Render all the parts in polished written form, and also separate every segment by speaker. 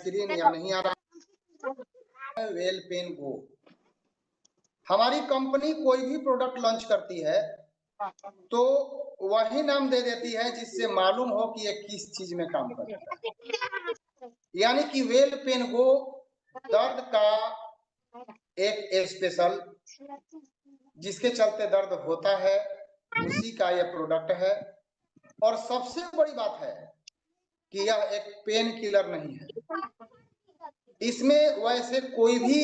Speaker 1: Screen या नहीं आ रहा है। वेल पेन गो, हमारी कंपनी कोई भी प्रोडक्ट लॉन्च करती है तो वही नाम दे देती है जिससे मालूम हो कि ये किस चीज में काम करता है। यानी कि वेल पेन गो दर्द का एक स्पेशल, जिसके चलते दर्द होता है, उसी का यह प्रोडक्ट है। और सबसे बड़ी बात है कि यह एक पेन किलर नहीं है, इसमें वैसे कोई भी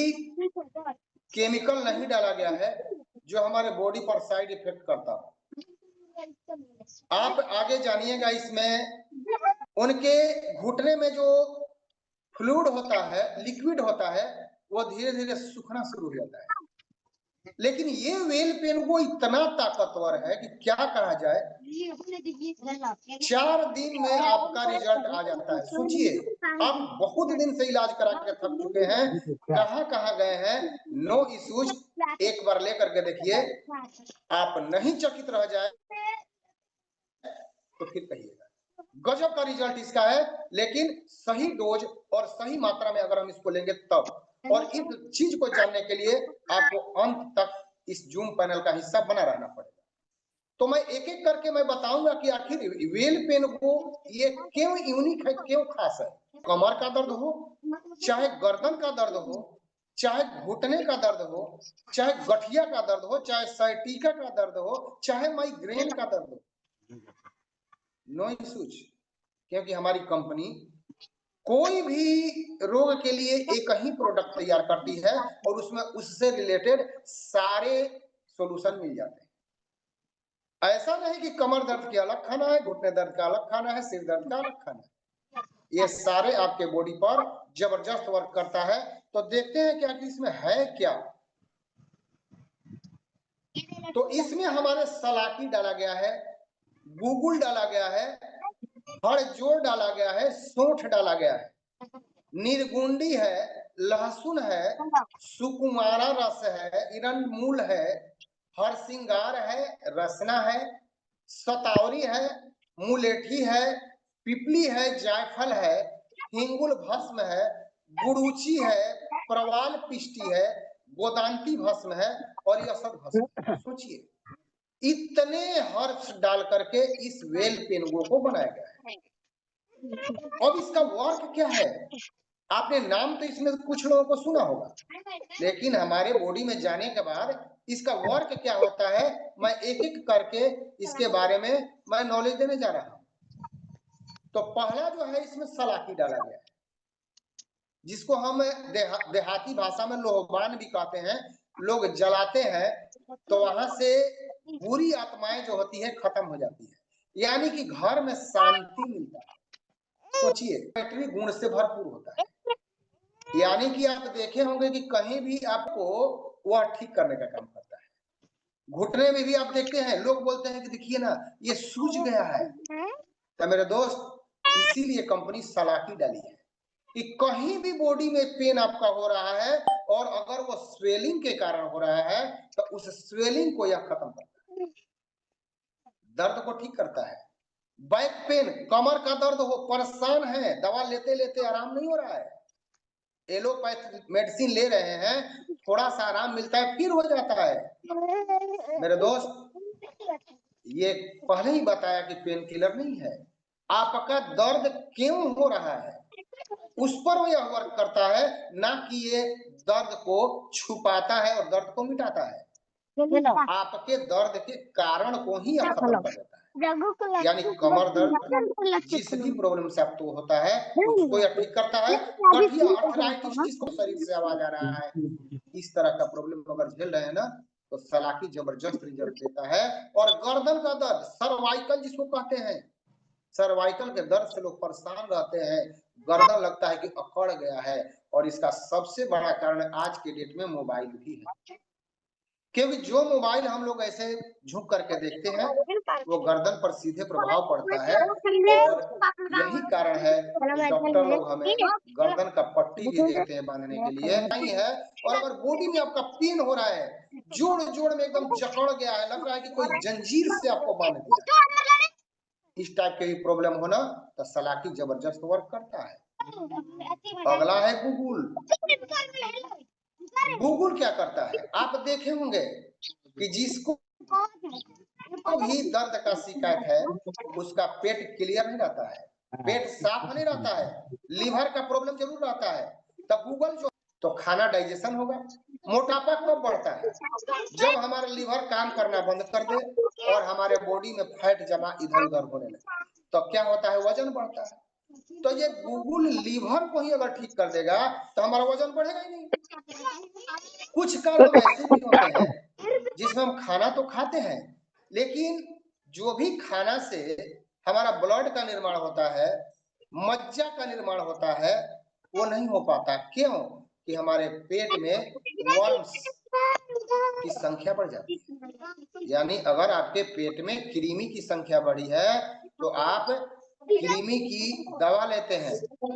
Speaker 1: केमिकल नहीं डाला गया है जो हमारे बॉडी पर साइड इफेक्ट करता हो। आप आगे जानिएगा, इसमें उनके घुटने में जो फ्लूइड होता है, लिक्विड होता है, वो धीरे धीरे सूखना शुरू हो जाता है। लेकिन ये वेल पेन वो इतना ताकतवर है कि क्या कहा जाए, 4 दिन में आपका रिजल्ट आ जाता है। सोचिए, आप बहुत दिन से इलाज करा के थक चुके हैं, कहाँ गए हैं, नो इश्यूज, एक बार लेकर के देखिए, आप नहीं चकित रह जाए तो फिर कहिएगा। गजब का रिजल्ट इसका है, लेकिन सही डोज और सही मात्रा में अगर हम इसको लेंगे तब। और इस चीज को जानने के लिए आपको अंत तक इस जूम पैनल का हिस्सा बना रहना पड़ेगा। तो मैं एक एक करके मैं बताऊंगा कि आखिर वेल पेन को ये क्यों यूनिक है, क्यों खास है। कमर का दर्द हो, चाहे गर्दन का दर्द हो, चाहे घुटने का दर्द हो, चाहे गठिया का दर्द हो, चाहे साइटिका का दर्द हो, चाहे माइग्रेन का दर्द हो, नो इश्यूज। क्योंकि हमारी कंपनी कोई भी रोग के लिए एक ही प्रोडक्ट तैयार करती है और उसमें उससे रिलेटेड सारे सॉल्यूशन मिल जाते हैं। ऐसा नहीं कि कमर दर्द के अलग खाना है, घुटने दर्द का अलग खाना है, सिर दर्द का अलग खाना है, ये सारे आपके बॉडी पर जबरदस्त वर्क करता है। तो देखते हैं क्या कि इसमें है क्या। तो इसमें हमारे सलाकी डाला गया है, गूगल डाला गया है, हड़जोड़ डाला गया है, सौंठ डाला गया है, निर्गुंडी है, लहसुन है, सुकुमारा रस है, इरंड है, हरसिंगार है, रसना है, सतावरी है, मुलेठी है, पिपली है, जायफल है, हिंगुल भस्म है, गुड़ूची है, प्रवाल पिष्टी है, गोदांती भस्म है और यह सब भस्म। सोचिए, इतने हर्ब्स डाल करके इस वेल पेनुगो को बनाया गया है। अब इसका वर्क क्या है, आपने नाम तो इसमें कुछ लोगों को सुना होगा, लेकिन हमारे बॉडी में जाने के बाद इसका वर्क क्या होता है, मैं एक एक करके इसके बारे में मैं नॉलेज देने जा रहा हूं। तो पहला जो है, इसमें सलाकी डाला गया है, जिसको हम देहाती भाषा में लोहबान भी कहते हैं। लोग जलाते हैं तो वहां से बुरी आत्माएं जो होती है खत्म हो जाती है, यानी कि घर में शांति मिलता है। सोचिए, बैटरी गुण से भरपूर होता है, यानी कि आप देखे होंगे कि कहीं भी आपको वह ठीक करने का काम करता है। घुटने में भी आप देखते हैं, लोग बोलते हैं कि देखिए ना, ये सूज गया है। तो मेरे दोस्त, इसीलिए कंपनी सलाकी डाली है कि कहीं भी बॉडी में पेन आपका हो रहा है और अगर वो स्वेलिंग के कारण हो रहा है तो उस स्वेलिंग को यह खत्म करता है, दर्द को ठीक करता है। बैक पेन, कमर का दर्द हो, परेशान है, दवा लेते लेते आराम नहीं हो रहा है, एलोपैथ मेडिसिन ले रहे हैं, थोड़ा सा आराम मिलता है फिर हो जाता है। मेरे दोस्त, ये पहले ही बताया कि पेन किलर नहीं है, आपका दर्द क्यों हो रहा है उस पर वो यह वर्क करता है, ना कि ये दर्द को छुपाता है और दर्द को मिटाता है। आपके दर्द के कारण को ही यह खत्म कर देता है। यानी कमर दर्द, जिस भी प्रॉब्लम से आपको होता है उसको यह ठीक करता है। गठिया, आर्थराइटिस, जिसको शरीर से आवाज आ रहा है, इस तरह का प्रॉब्लम अगर झेल रहे हैं ना, तो सलाकी जबरदस्त रिजल्ट देता है। और गर्दन का दर्द, सर्वाइकल जिसको कहते हैं, सर्वाइकल के दर्द से लोग परेशान रहते हैं, गर्दन लगता है कि अकड़ गया है, और इसका सबसे बड़ा कारण आज के डेट में मोबाइल भी है। क्योंकि जो मोबाइल हम लोग ऐसे झुक करके देखते हैं वो गर्दन पर सीधे प्रभाव पड़ता है, और यही कारण है कि डॉक्टर लोग हमें गर्दन का पट्टी भी देते हैं बांधने के लिए, नहीं है। और अगर बॉडी में आपका पेन हो रहा है, जोड़ जोड़ में एकदम जकड़ गया है, लग रहा है कि कोई जंजीर से आपको बांध दिया, इस टाइप के भी प्रॉब्लम होना, तो सलाकी जबरदस्त वर्क करता है। अगला है गूगल। गूगल क्या करता है, आप देखे होंगे कि जिसको भी दर्द का शिकायत है उसका पेट क्लियर नहीं रहता है, पेट साफ नहीं रहता है, लीवर का प्रॉब्लम जरूर रहता है। तब गूगल जो तो खाना डाइजेशन होगा। मोटापा कब बढ़ता है, जब हमारा लीवर काम करना बंद कर दे और हमारे बॉडी में फैट जमा इधर उधर होने लगे, तो क्या होता है, वजन बढ़ता है। तो ये गूगल लीवर को ही अगर ठीक कर देगा तो हमारा वजन बढ़ेगा ही नहीं। कुछ कारण ऐसे भी होते हैं जिसमें हम खाना तो खाते हैं, लेकिन जो भी खाना से हमारा ब्लड का निर्माण होता है, मज्जा का निर्माण होता है, वो नहीं हो पाता। क्यों कि हमारे पेट में वर्म्स की संख्या बढ़ जाती है। यानी अगर आपके पेट में कृमि की संख्या बढ़ी है तो आप कृमि की दवा लेते हैं,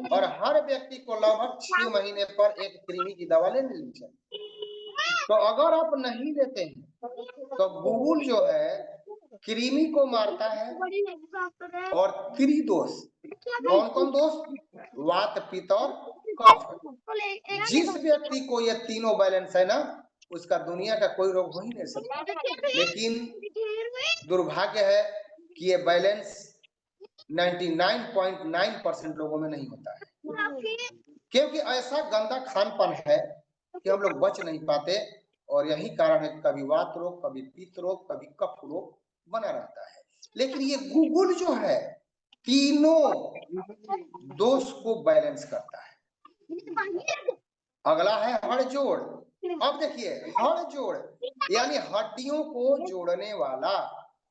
Speaker 1: और हर व्यक्ति को लगभग 6 महीने पर एक कृमि की दवा लेनी चाहिए। तो अगर आप नहीं लेते हैं तो गूगल जो है कृमि को मारता है। और त्रिदोष, कौन कौन दोष, वात पित्त और कफ। जिस व्यक्ति को ये तीनों बैलेंस है ना, उसका दुनिया का कोई रोग हो ही नहीं सकता। लेकिन दुर्भाग्य है कि ये बैलेंस 99.9% लोगों में नहीं होता है, क्योंकि ऐसा गंदा खान पान है कि हम लोग बच नहीं पाते। और यही कारण है कभी वात रोग, कभी पित्त रोग, कभी कफ रोग बना रहता है। लेकिन ये गूगल जो है तीनों दोष को बैलेंस करता है। अगला है हड़ जोड़। अब देखिए हड़ जोड़ यानी हड्डियों को जोड़ने वाला।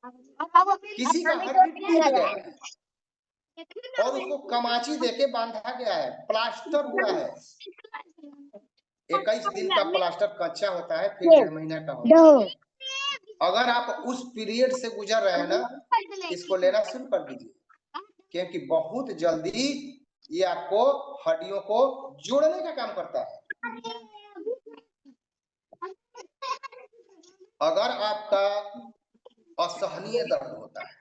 Speaker 1: किसी का हड्डी टूट गया है और उसको कमाची देके बांधा गया है, प्लास्टर हुआ है। 21 दिन का प्लास्टर कच्चा होता है, फिर 1.5 महीना का होता है। अगर आप उस पीरियड से गुजर रहे हैं ना, इसको लेना शुरू कर दीजिए, क्योंकि बहुत जल्दी ये आपको हड्डियों को जोड़ने का काम करता है। अगर आपका असहनीय दर्द होता है,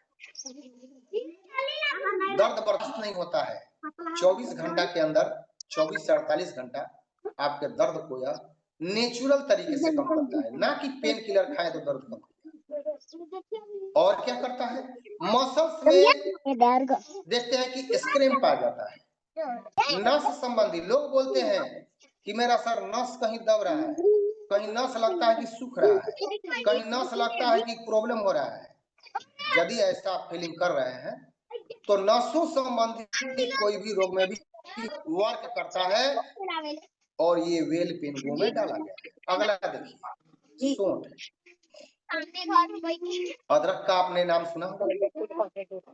Speaker 1: दर्द बर्दाश्त नहीं होता है, 24 घंटा के अंदर 24 से 48 घंटा आपके दर्द को यह नेचुरल तरीके से कम करता है, ना कि पेन किलर खाए तो दर्द कम करता। और क्या करता है, मसल्स में देखते हैं कि स्क्रैम्प आ जाता है। नस संबंधी लोग बोलते हैं कि मेरा सर नस कहीं दब रहा है, कहीं नस लगता है कि सूख रहा है, कहीं नस लगता है कि प्रॉब्लम हो रहा है। यदि ऐसा आप फीलिंग कर रहे हैं तो नसों संबंधी कोई भी रोग में भी वर्क करता है, और ये वेल पेनगो में डाला गया है। अगला देखिए सोंठ। अदरक का आपने नाम सुना होगा।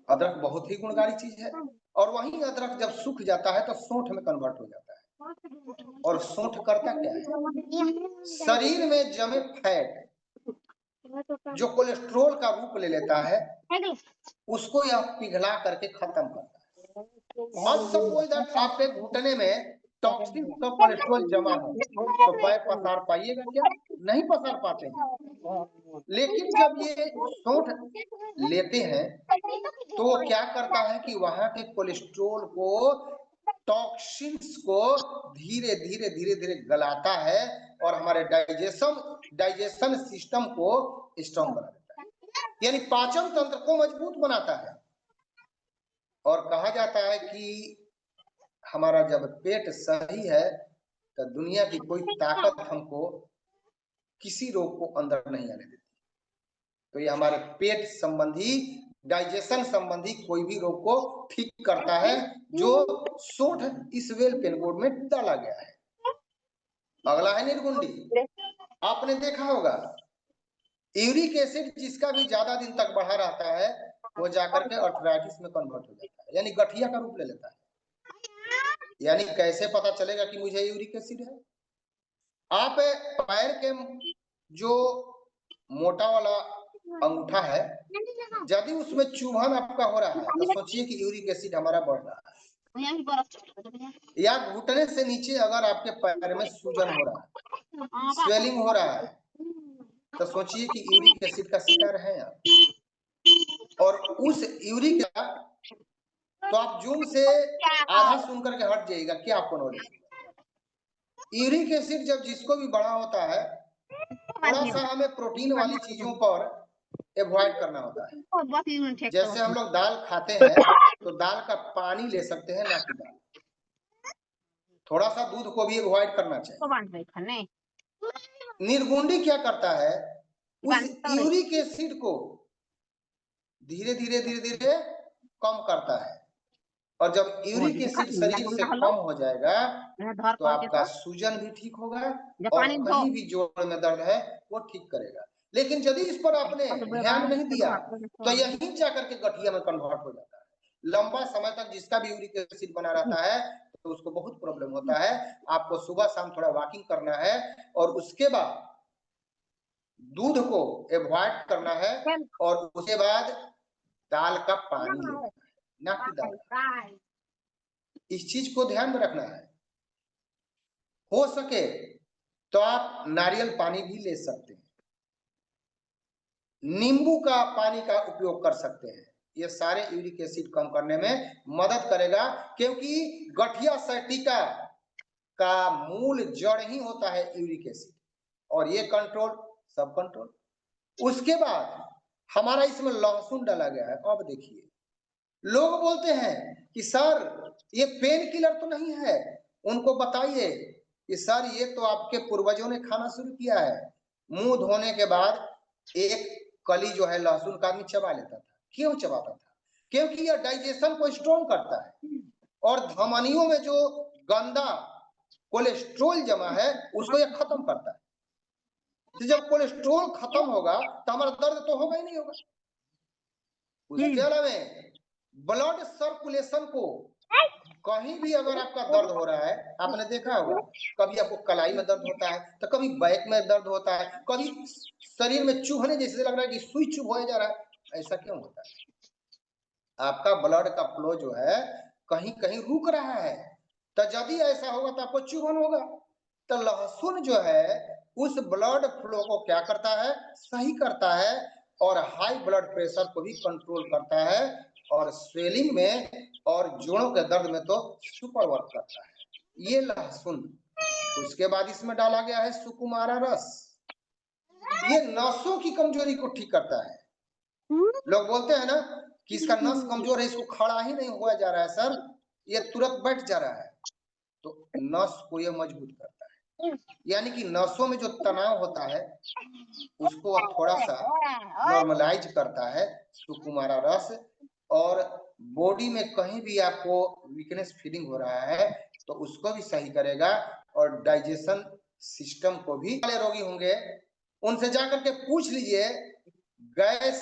Speaker 1: अदरक बहुत ही गुणकारी चीज है, और वही अदरक जब सूख जाता है तो सोंठ में कन्वर्ट हो जाता है। और सोंठ करता क्या है, शरीर में जमे फैट जो कोलेस्ट्रोल का रूप ले लेता है उसको यह पिघला करके खत्म करता है। अब सपोज दैट आपके घुटने में टॉक्सिन का कोलेस्ट्रॉल जमा हो तो पैर पसार पाइएगा क्या, नहीं पसार पाते हैं। लेकिन जब ये सोंठ लेते हैं तो वो क्या करता है कि वहां के कोलेस्ट्रॉल को, टॉक्सिन्स को धीरे धीरे धीरे धीरे गलाता है और हमारे डाइजेशन सिस्टम को स्ट्रॉन्ग बना देता है, यानी पाचन तंत्र को मजबूत बनाता है। और कहा जाता है कि हमारा जब पेट सही है तो दुनिया की कोई ताकत हमको किसी रोग को अंदर नहीं आने देती। तो ये हमारे पेट संबंधी, डाइजेशन संबंधी कोई भी रोग को ठीक करता है, जो सोंठ इस वेल पेनगोड में डाला गया है। अगला है निर्गुंडी। आपने देखा होगा यूरिक एसिड जिसका भी ज्यादा दिन तक बढ़ा रहता है वो जाकर के अर्थराइटिस में कन्वर्ट हो जाता है, यानी गठिया का रूप ले लेता है। यानी कैसे पता चलेगा कि मुझे यूरिक एसिड है, आप पैर के जो मोटा वाला अंगूठा है यदि उसमें चुभन आपका हो रहा है तो सोचिए कि यूरिक एसिड हमारा बढ़ रहा है। या घुटने से नीचे अगर आपके पैर में सूजन हो रहा है, स्वेलिंग हो रहा है, तो सोचिए कि यूरिक एसिड का शिकार है आप। और उस यूरिक तो आप जूम से आधा सुन करके हट जाइएगा, क्या आपको नॉलेज। यूरिक एसिड जब जिसको भी बढ़ा होता है, थोड़ा सा हमें प्रोटीन वाली चीजों पर अवॉइड करना होता है। जैसे हम लोग दाल खाते हैं तो दाल का पानी ले सकते हैं, ना कि दाल। थोड़ा सा दूध को भी अवॉइड करना चाहिए। निर्गुंडी क्या करता है, उस यूरिक एसिड को धीरे धीरे कम करता है, और जब यूरिक एसिड शरीर से कम हो जाएगा तो आपका सूजन भी ठीक होगा और कहीं भी जोड़ में दर्द है वो ठीक करेगा। लेकिन यदि इस पर आपने ध्यान नहीं दिया तो यहीं जाकर के गठिया में कन्वर्ट हो जाता है। लंबा समय तक जिसका भी यूरिक एसिड बना रहता है तो उसको बहुत प्रॉब्लम होता है। आपको सुबह शाम थोड़ा वॉकिंग करना है और उसके बाद दूध को अवॉइड करना है, और उसके बाद दाल का पानी लेना है, ना कि दाल। इस चीज को ध्यान में रखना है। हो सके तो आप नारियल पानी भी ले सकते हैं, नींबू का पानी का उपयोग कर सकते हैं। ये सारे यूरिक एसिड कम करने में मदद करेगा, क्योंकि गठिया सैटिका का मूल जड़ ही होता है यूरिक एसिड, और ये कंट्रोल सब कंट्रोल। उसके बाद हमारा इसमें लहसुन डाला गया है। अब देखिए, लोग बोलते हैं कि सर ये पेन किलर तो नहीं है, उनको बताइए कि सर ये तो आपके पूर्वजों ने खाना शुरू किया है। मुंह धोने के बाद एक कली जो है लहसुन का आदमी चबा लेता था। क्यों चबाता था? क्योंकि यह डाइजेशन को स्ट्रॉन्ग करता है और धमनियों में जो गंदा कोलेस्ट्रॉल जमा है उसको यह खत्म करता है। तो जब कोलेस्ट्रॉल खत्म होगा तो हमारा दर्द तो होगा ही नहीं होगा। उसके अलावा ब्लड सर्कुलेशन को, कहीं भी अगर आपका दर्द हो रहा है, आपने देखा होगा कभी आपको कलाई में दर्द होता है तो कभी बैक में दर्द होता है, कभी शरीर में चुभने जैसे लग रहा है कि सुई चुभ जा रहा है। ऐसा क्यों होता है? आपका ब्लड का फ्लो जो है कहीं कहीं रुक रहा है। तो यदि ऐसा होगा तो आपको चुभन होगा। तो लहसुन जो है उस ब्लड फ्लो को क्या करता है, सही करता है, और हाई ब्लड प्रेशर को भी कंट्रोल करता है, और स्वेलिंग में और जोड़ों के दर्द में तो सुपर वर्क करता है ये लहसुन। उसके बाद इसमें डाला गया है सुकुमारा रस। ये नसों की कमजोरी को ठीक करता है। लोग बोलते हैं ना कि इसका नस कमजोर है, इसको खड़ा ही नहीं हुआ जा रहा है सर, ये तुरंत बैठ जा रहा है। तो नस को ये मजबूत करता है, यानी कि नसों में जो तनाव होता है उसको अब थोड़ा सा नॉर्मलाइज करता है सुकुमारा रस। और बॉडी में कहीं भी आपको वीकनेस फीलिंग हो रहा है तो उसको भी सही करेगा, और डाइजेशन सिस्टम को भी। वाले रोगी होंगे उनसे जाकर के पूछ लीजिए, गैस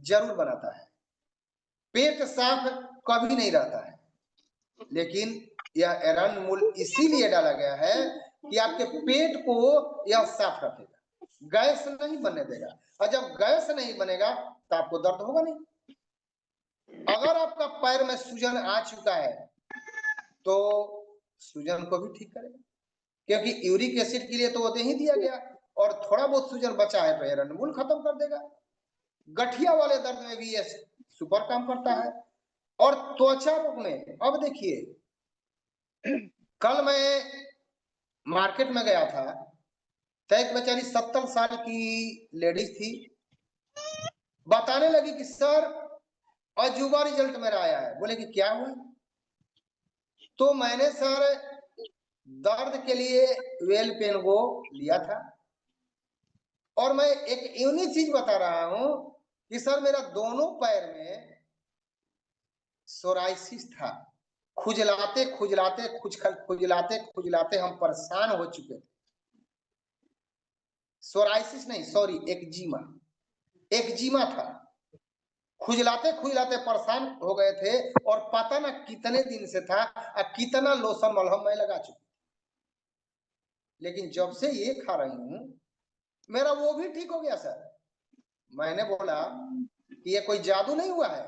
Speaker 1: जरूर बनाता है, पेट साफ कभी नहीं रहता है, लेकिन यह एरंड मूल इसीलिए डाला गया है कि आपके पेट को यह साफ रखेगा, गैस नहीं बनने देगा। और जब गैस नहीं बनेगा तो आपको दर्द होगा नहीं। अगर आपका पैर में सूजन आ चुका है तो सूजन को भी ठीक करेगा, क्योंकि यूरिक एसिड के लिए तो वो दे ही दिया गया, और थोड़ा बहुत सूजन बचा है तो एरंड मूल खत्म कर देगा। गठिया वाले दर्द में भी ये सुपर काम करता है। और त्वचा रोग में, अब देखिए, कल मैं मार्केट में गया था तो एक बेचारी 70 साल की लेडीज थी, बताने लगी कि सर अजूबा रिजल्ट मेरा आया है। बोले कि क्या हुआ? तो मैंने सर दर्द के लिए वेल पेन वो लिया था, और मैं एक यूनिक चीज बता रहा हूं कि सर मेरा दोनों पैर में सोराइसिस था। खुजलाते खुजलाते खुजलाते खुजलाते हम परेशान हो चुके थे। सोराइसिस नहीं, सॉरी, एक्जिमा था। खुजलाते खुजलाते परेशान हो गए थे, और पता ना कितने दिन से था, कितना लोशन मलहम मैं लगा चुका, लेकिन जब से ये खा रही हूं मेरा वो भी ठीक हो गया सर। मैंने बोला कि ये कोई जादू नहीं हुआ है,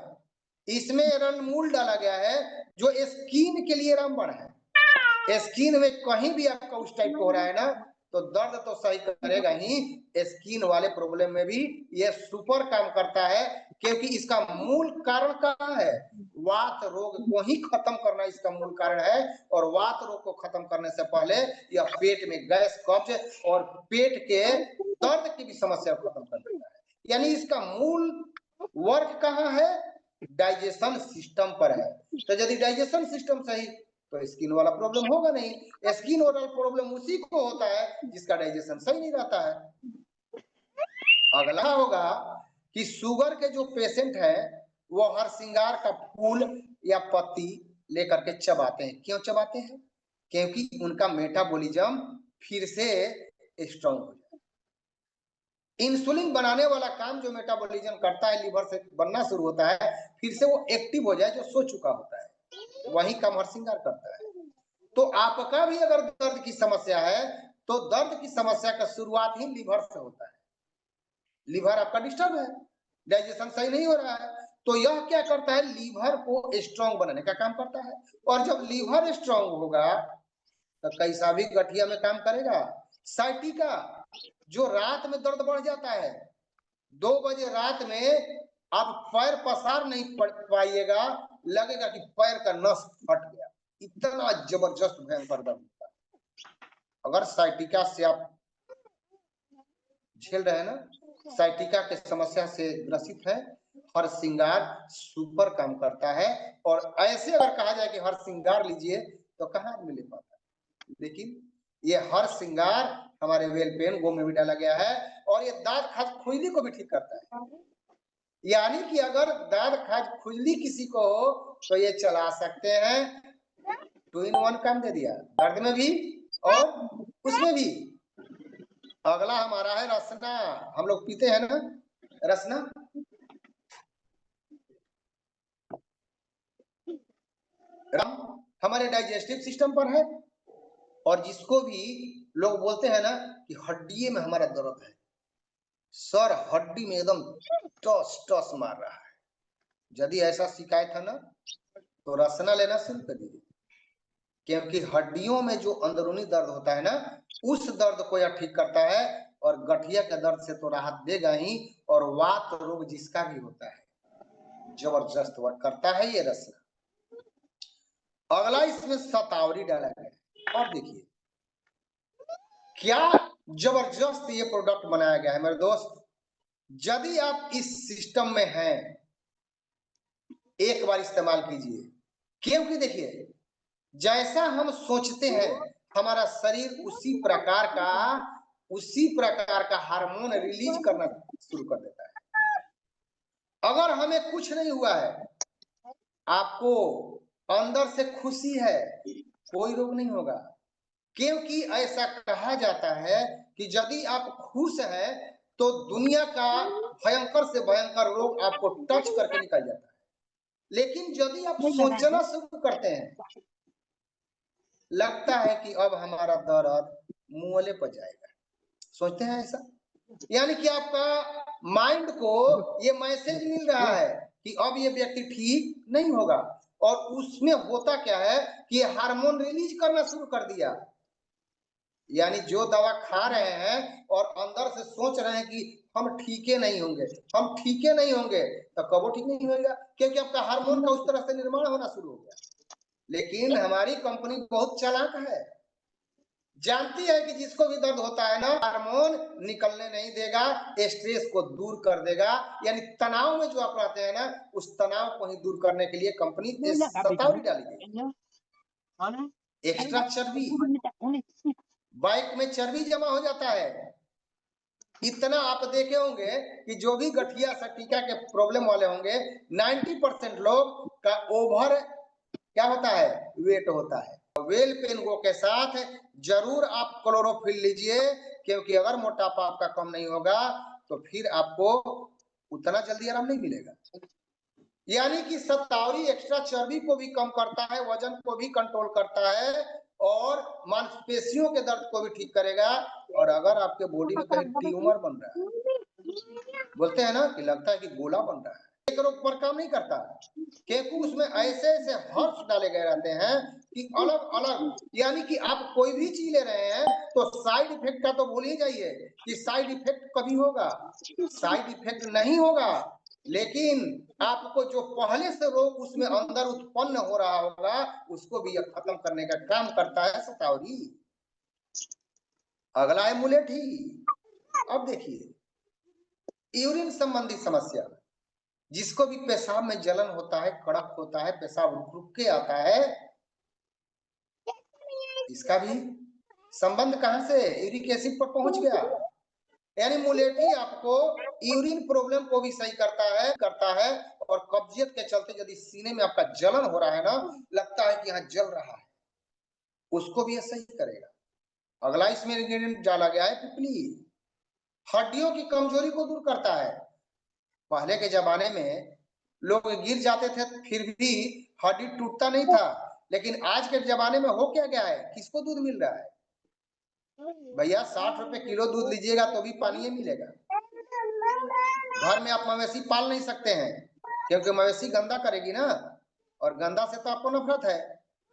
Speaker 1: इसमें रणमूल डाला गया है जो स्किन के लिए रामबाण है। स्किन में कहीं भी आपका उस टाइप का हो रहा है ना तो दर्द तो सही करेगा ही, स्किन वाले प्रॉब्लम में भी ये सुपर काम करता है, क्योंकि इसका मूल कारण कहाँ है? वात रोग को ही खत्म करना इसका मूल कारण है। और वात रोग को खत्म करने से पहले यह पेट में गैस, कब्ज और पेट के दर्द की भी समस्या को खत्म कर देता है। यानी इसका मूल वर्क कहाँ है? डाइजेशन सिस्टम पर है। तो यदि डाइजेशन सिस्टम सही, तो स्किन वाला प्रॉब्लम होगा नहीं। स्किन वाला प्रॉब्लम उसी को होता है जिसका डाइजेशन सही नहीं रहता है। अगला होगा कि शुगर के जो पेशेंट है वो हर श्रृंगार का फूल या पत्ती लेकर के चबाते हैं। क्यों चबाते हैं? क्योंकि उनका मेटाबॉलिज्म फिर से स्ट्रांग हो जाए। इंसुलिन बनाने वाला काम जो मेटाबॉलिज्म करता है, लीवर से बनना शुरू होता है, फिर से वो एक्टिव हो जाए, जो सो चुका होता है वही काम हर श्रृंगार करता है। तो आपका भी अगर दर्द की समस्या है तो दर्द की समस्या का शुरुआत ही लीवर से होता है। लीवर आपका डिस्टर्ब है, डाइजेशन सही नहीं हो रहा है, तो यह क्या करता है? लीवर को स्ट्रांग बनाने का काम करता है। और जब लीवर स्ट्रांग होगा तो कैसा भी गठिया में काम करेगा। साइटिका, जो रात में दर्द बढ़ जाता है, 2 बजे रात में आप पैर पसार नहीं पाइएगा, लगेगा कि पैर का नस फट गया, इतना जबरदस्त भयंकर दर्द होता है। अगर साइटिका से आप झेल रहे हैं ना, साइटिका के समस्या से ग्रसित है, हर श्रृंगार सुपर काम करता है। और ऐसे अगर कहा जाए कि हर श्रृंगार लीजिए तो कहाँ मिल पाता है, लेकिन ये हर श्रृंगार हमारे वेल पेन गो में भी डाला गया है। और ये दांत खाज खुजली को भी ठीक करता है। यानी कि अगर दांत खाज खुजली किसी को हो तो ये चला सकते हैं। 2 in 1 काम दे दिया, दर्द में भी और उसमें भी। अगला हमारा है रसना। हम लोग पीते हैं ना रसना, हमारे डाइजेस्टिव सिस्टम पर है। और जिसको भी लोग बोलते हैं ना कि हड्डी में हमारा दर्द है, सर हड्डी में एकदम टस टस मार रहा है, यदि ऐसा शिकायत है ना तो रसना लेना शुरू कर दीजिए। क्योंकि हड्डियों में जो अंदरूनी दर्द होता है ना, उस दर्द को यह ठीक करता है। और गठिया के दर्द से तो राहत देगा ही, और वात रोग जिसका भी होता है जबरदस्त वर्क करता है ये रसना। अगला इसमें शतावरी डाला गया। और देखिए क्या जबरदस्त ये प्रोडक्ट बनाया गया है मेरे दोस्त। यदि आप इस सिस्टम में हैं, एक बार इस्तेमाल कीजिए। क्योंकि देखिए जैसा हम सोचते हैं हमारा शरीर उसी प्रकार का हार्मोन रिलीज करना शुरू कर देता है। अगर हमें कुछ नहीं हुआ है, आपको अंदर से खुशी है, कोई रोग नहीं होगा। क्योंकि ऐसा कहा जाता है कि यदि आप खुश हैं तो दुनिया का भयंकर से भयंकर रोग आपको टच करके निकल जाता है। लेकिन यदि आप सोचना शुरू करते हैं, लगता है कि अब हमारा दर्द मुंहले पर जाएगा, सोचते हैं ऐसा। यानी कि आपका माइंड को ये मैसेज मिल रहा है कि अब ये व्यक्ति ठीक नहीं होगा। और उसमें होता क्या है कि हार्मोन रिलीज करना शुरू कर दिया। यानी जो दवा खा रहे हैं और अंदर से सोच रहे हैं कि हम ठीके नहीं होंगे, हम ठीके नहीं होंगे, तो कब ठीक नहीं होगा, क्योंकि आपका हार्मोन का उस तरह से निर्माण होना शुरू हो गया। लेकिन हमारी कंपनी बहुत चालाक है, जानती है कि जिसको भी दर्द होता है ना, हार्मोन निकलने नहीं देगा, स्ट्रेस को दूर कर देगा। यानी तनाव में जो आप रहते हैं ना, उस तनाव को ही दूर करने के लिए कंपनी शतावरी डाली गई। एक्स्ट्रा चर्बी, बाइक में चर्बी जमा हो जाता है। इतना आप देखे होंगे कि जो भी गठिया सटिका के प्रॉब्लम वाले होंगे, 90% लोग का ओवर क्या होता है, वेट होता है। वेल पेन गो के साथ जरूर आप क्लोरोफिल लीजिए, क्योंकि अगर मोटापा आपका कम नहीं होगा तो फिर आपको उतना जल्दी आराम नहीं मिलेगा। यानी कि शतावरी एक्स्ट्रा चर्बी को भी कम करता है, वजन को भी कंट्रोल करता है, और मांसपेशियों के दर्द को भी ठीक करेगा। और अगर आपके बॉडी में कहीं ट्यूमर बन रहा है, बोलते हैं ना कि लगता है कि गोला बन रहा है, एक रोग पर काम नहीं करता, क्योंकि उसमें ऐसे ऐसे हर्ब्स डाले गए रहते हैं कि अलग अलग, यानी कि आप कोई भी चीज ले रहे हैं तो साइड इफेक्ट का तो भूल ही जाइए कि साइड इफेक्ट कभी होगा, साइड इफेक्ट नहीं होगा, लेकिन आपको जो पहले से रोग उसमें अंदर उत्पन्न हो रहा होगा उसको भी खत्म करने का काम करता है शतावरी। अगला है मुलेठी। अब देखिए यूरिन संबंधी समस्या, जिसको भी पेशाब में जलन होता है, कड़क होता है, पेशाब रुक रुक के आता है, इसका भी संबंध कहां से, यूरिक एसिड पर पहुंच गया। यानी मुलेठी आपको यूरिन प्रॉब्लम को भी सही करता है और कब्जियत के चलते यदि सीने में आपका जलन हो रहा है ना, लगता है कि यहाँ जल रहा है, उसको भी ये सही करेगा। अगला इसमें इंग्रेडिएंट डाला गया है पिपली, हड्डियों की कमजोरी को दूर करता है। पहले के जमाने में लोग गिर जाते थे फिर भी हड्डी टूटता नहीं था, लेकिन आज के जमाने में हो क्या गया है, किसको दूध मिल रहा है भैया, 60 रुपए किलो दूध लीजिएगा तो भी पानी मिलेगा। घर में आप मवेशी पाल नहीं सकते हैं क्योंकि मवेशी गंदा करेगी ना, और गंदा से तो आपको नफरत है,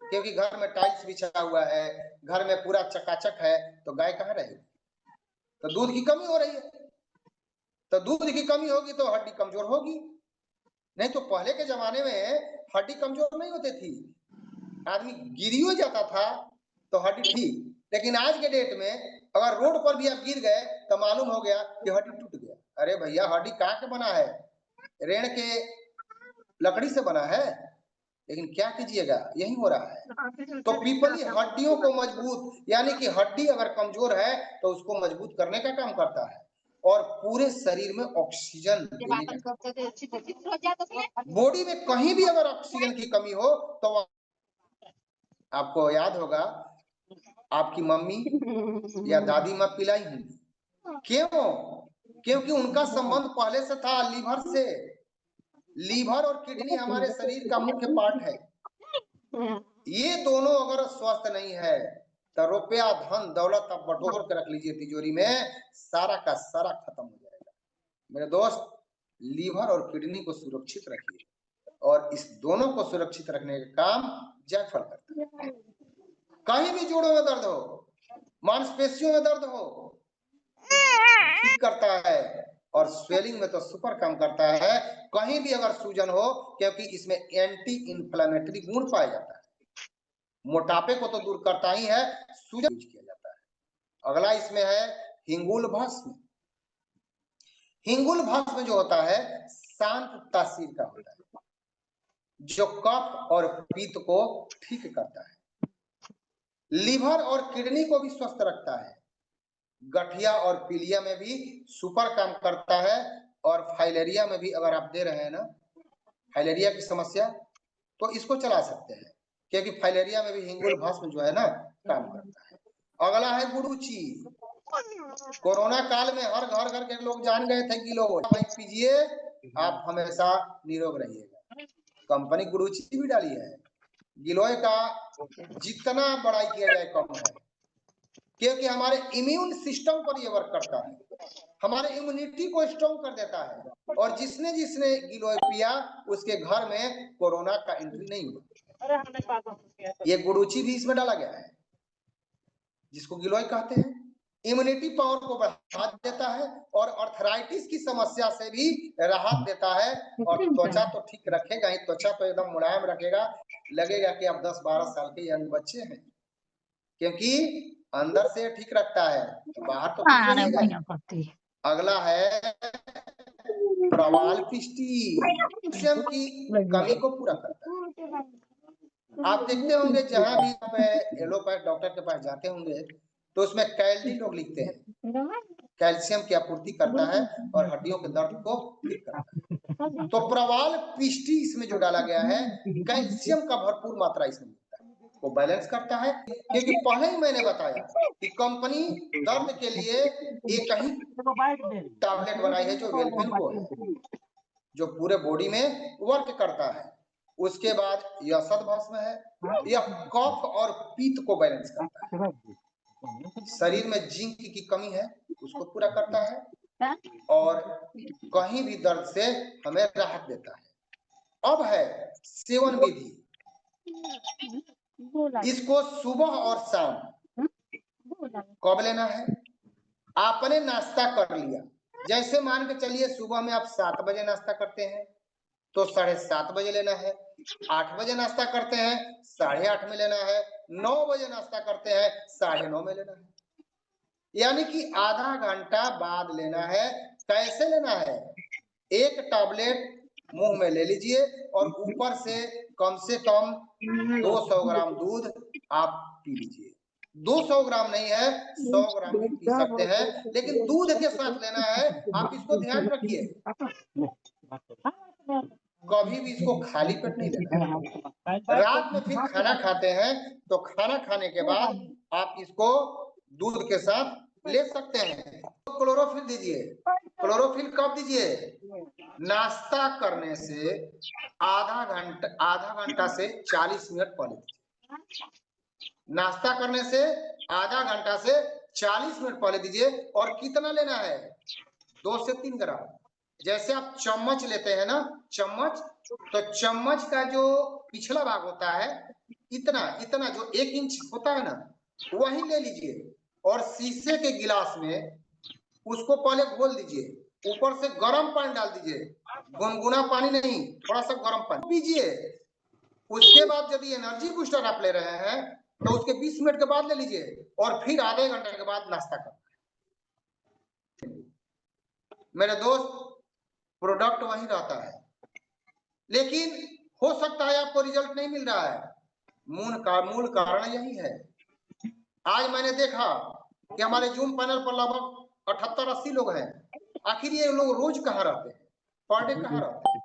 Speaker 1: क्योंकि घर में टाइल्स बिछा हुआ है, घर में पूरा चकाचक है, तो गाय कहाँ रहेगी, तो दूध की कमी हो रही है, तो दूध की कमी होगी तो हड्डी कमजोर होगी। नहीं तो पहले के जमाने में हड्डी कमजोर नहीं होती थी, आदमी गिरियो जाता था तो हड्डी ठीक, लेकिन आज के डेट में अगर रोड पर भी आप गिर गए तो मालूम हो गया कि हड्डी टूट गया। अरे भैया हड्डी कहाँ के बना है, रेण के लकड़ी से बना है, लेकिन क्या कीजिएगा यही हो रहा है। तो पीपली हड्डियों को मजबूत, यानी कि हड्डी अगर कमजोर है तो उसको मजबूत करने का काम करता है और पूरे शरीर में ऑक्सीजन देने का। बॉडी में कहीं भी अगर ऑक्सीजन की कमी हो तो आपको याद होगा आपकी मम्मी या दादी माँ पिलाई होंगी, क्यों, क्योंकि उनका संबंध पहले से था लीवर से। लीवर और किडनी हमारे शरीर का मुख्य पार्ट है, ये दोनों अगर स्वस्थ नहीं है तो रुपया धन दौलत आप बटोर के रख लीजिए तिजोरी में, सारा का सारा खत्म हो जाएगा। मेरे दोस्त लीवर और किडनी को सुरक्षित रखिए, और इस दोनों को सुरक्षित रखने का काम जायफल करता है। कहीं भी जोड़ों में दर्द हो, मांसपेशियों में दर्द हो, ठीक करता है, और स्वेलिंग में तो सुपर काम करता है। कहीं भी अगर सूजन हो, क्योंकि इसमें एंटी इंफ्लेमेटरी गुण पाया जाता है, मोटापे को तो दूर करता ही है, सूजन किया जाता है। अगला इसमें है हिंगुल भस्म। हिंगुल भस्म जो होता है शांत तासीर का होता है, जो कफ और पित्त को ठीक करता है, लीवर और किडनी को भी स्वस्थ रखता है, गठिया और पीलिया में भी सुपर काम करता है, और फाइलेरिया में भी अगर आप दे रहे हैं ना, फाइलेरिया की समस्या, तो इसको चला सकते हैं, क्योंकि फाइलेरिया में भी हिंगुल भस्म जो है ना काम करता है। अगला है गुड़ूची। कोरोना काल में हर घर घर के लोग जान गए थे कि लो भाई पीजिए, आप हमेशा निरोग रहिएगा। कंपनी गुड़ूची भी डाली है, गिलोय का जितना बड़ाई किया जाए कम है, क्योंकि हमारे इम्यून सिस्टम पर ये वर्क करता है, हमारे इम्यूनिटी को स्ट्रॉन्ग कर देता है, और जिसने जिसने गिलोय पिया उसके घर में कोरोना का एंट्री नहीं हुआ। ये गुड़ूची भी इसमें डाला गया है, जिसको गिलोय कहते हैं, इम्यूनिटी पावर को बढ़ा देता है और अर्थराइटिस की समस्या से भी राहत देता है, और त्वचा तो ठीक रखेगा ही, त्वचा तो एकदम मुलायम रखेगा, लगेगा कि आप 10-12 साल के यंग बच्चे हैं, क्योंकि अंदर से ठीक रखता है, बाहर तो ठीक रहिएगा। अगला है प्रवाल पिष्टी, कैल्शियम की कमी को पूरा करता है। आप देखते होंगे जहां भी आप एलोपैथ डॉक्टर के पास जाते होंगे तो उसमें कैल्डी लोग लिखते हैं, कैल्शियम की आपूर्ति करता है और हड्डियों के दर्द को ठीक करता है। तो प्रवाल पिष्टी इसमें जो डाला गया है, कैल्शियम का भरपूर मात्रा इसमें मिलता है, वो बैलेंस करता है, क्योंकि पहले ही मैंने बताया कि कंपनी दर्द के लिए एक ही टैबलेट बनाई है जो वेलफिन को है, जो पूरे बॉडी में वर्क करता है। उसके बाद यह सद्भस्म है, यह कफ और पित्त को बैलेंस करता है, शरीर में जिंक की कमी है उसको पूरा करता है, और कहीं भी दर्द से हमें राहत देता है। अब है सेवन विधि। इसको सुबह और शाम कब लेना है? आपने नाश्ता कर लिया, जैसे मान के चलिए सुबह में आप 7 बजे नाश्ता करते हैं तो 7:30 बजे लेना है। 8 बजे नाश्ता करते हैं 8:30 में लेना है। 9 बजे नाश्ता करते हैं 9:30 में लेना है। यानी कि आधा घंटा बाद लेना है। कैसे लेना है? एक टैबलेट मुंह में ले लीजिए और ऊपर से कम 200 ग्राम दूध आप पी लीजिए। 200 ग्राम नहीं है, 100 ग्राम भी पी सकते हैं, लेकिन दूध के साथ लेना है। आप इसको ध्यान रखिए, कभी भी इसको खाली पेट नहीं लेना है। रात में फिर खाना खाते हैं तो खाना खाने के बाद आप इसको दूध के साथ ले सकते हैं। तो क्लोरोफिल दीजिए। क्लोरोफिल कब दीजिए? नाश्ता करने से आधा घंटा से 40 मिनट पहले दीजिए। नाश्ता करने से आधा घंटा से 40 मिनट पहले दीजिए। और कितना लेना है? 2 से 3 ग्राम। जैसे आप चम्मच लेते हैं ना, चम्मच, तो चम्मच का जो पिछला भाग होता है इतना इतना जो 1 इंच होता है ना, वही ले लीजिए और शीशे के गिलास में उसको पहले घोल दीजिए। ऊपर से गर्म पानी डाल दीजिए, गुनगुना पानी नहीं, थोड़ा सा गर्म पानी पीजिए। उसके बाद जब एनर्जी बूस्टर आप ले रहे हैं तो उसके 20 मिनट के बाद ले लीजिए और फिर आधे घंटे के बाद नाश्ता कर। मेरे दोस्त, प्रोडक्ट वही रहता है, लेकिन हो सकता है आपको रिजल्ट नहीं मिल रहा है। मूल कारण यही है। आज मैंने देखा कि हमारे जूम पैनल पर लगभग 78-80 लोग हैं। आखिर ये लोग रोज कहाँ रहते हैं, पर डे कहाँ रहते हैं?